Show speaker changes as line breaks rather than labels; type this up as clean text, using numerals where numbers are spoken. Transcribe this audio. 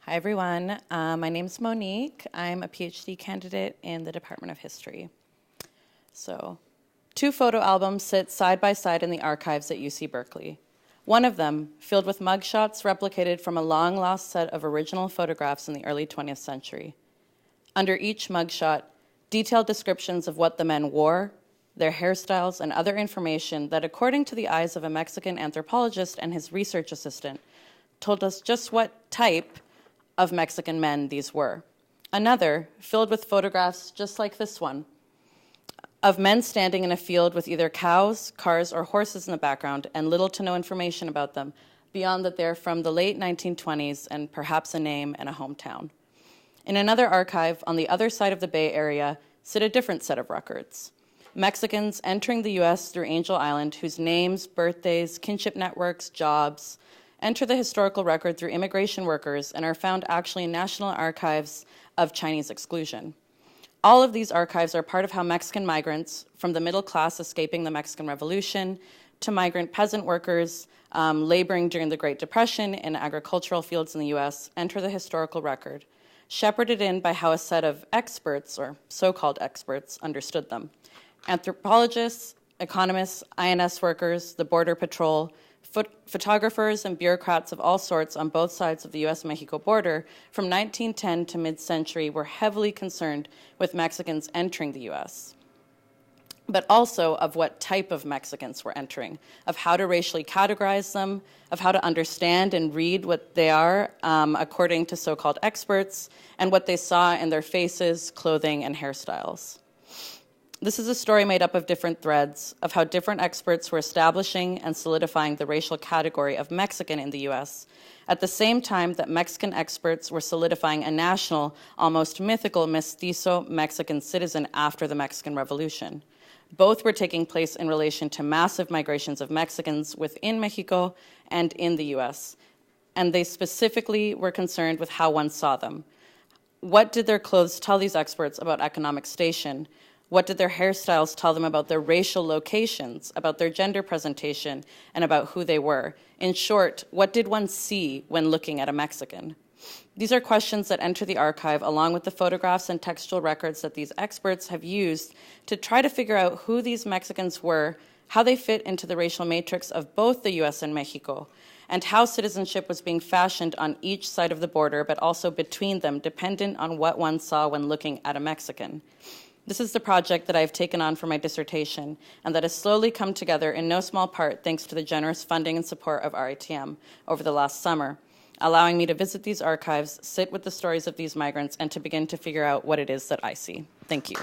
Hi, everyone. My name's Monique. I'm a PhD candidate in the Department of History. So, 2 photo albums sit side by side in the archives at UC Berkeley. One of them, filled with mugshots replicated from a long-lost set of original photographs in the early 20th century. Under each mugshot, detailed descriptions of what the men wore, their hairstyles, and other information that, according to the eyes of a Mexican anthropologist and his research assistant, told us just what type of Mexican men these were. Another, filled with photographs just like this one, of men standing in a field with either cows, cars, or horses in the background, and little to no information about them, beyond that they're from the late 1920s and perhaps a name and a hometown. In another archive on the other side of the Bay Area sit a different set of records. Mexicans entering the U.S. through Angel Island, whose names, birthdays, kinship networks, jobs, enter the historical record through immigration workers and are found actually in national archives of Chinese exclusion. All of these archives are part of how Mexican migrants, from the middle class escaping the Mexican Revolution to migrant peasant workers laboring during the Great Depression in agricultural fields in the US, enter the historical record, shepherded in by how a set of experts, or so-called experts, understood them. Anthropologists, economists, INS workers, the Border Patrol, photographers and bureaucrats of all sorts on both sides of the U.S.-Mexico border from 1910 to mid-century were heavily concerned with Mexicans entering the U.S., but also of what type of Mexicans were entering, of how to racially categorize them, of how to understand and read what they are according to so-called experts, and what they saw in their faces, clothing, and hairstyles. This is a story made up of different threads of how different experts were establishing and solidifying the racial category of Mexican in the U.S., at the same time that Mexican experts were solidifying a national, almost mythical mestizo Mexican citizen after the Mexican Revolution. Both were taking place in relation to massive migrations of Mexicans within Mexico and in the U.S., and they specifically were concerned with how one saw them. What did their clothes tell these experts about economic station? What did their hairstyles tell them about their racial locations, about their gender presentation, and about who they were? In short, what did one see when looking at a Mexican? These are questions that enter the archive along with the photographs and textual records that these experts have used to try to figure out who these Mexicans were, how they fit into the racial matrix of both the U.S. and Mexico, and how citizenship was being fashioned on each side of the border, but also between them, dependent on what one saw when looking at a Mexican. This is the project that I've taken on for my dissertation, and that has slowly come together in no small part thanks to the generous funding and support of RITM over the last summer, allowing me to visit these archives, sit with the stories of these migrants, and to begin to figure out what it is that I see. Thank you.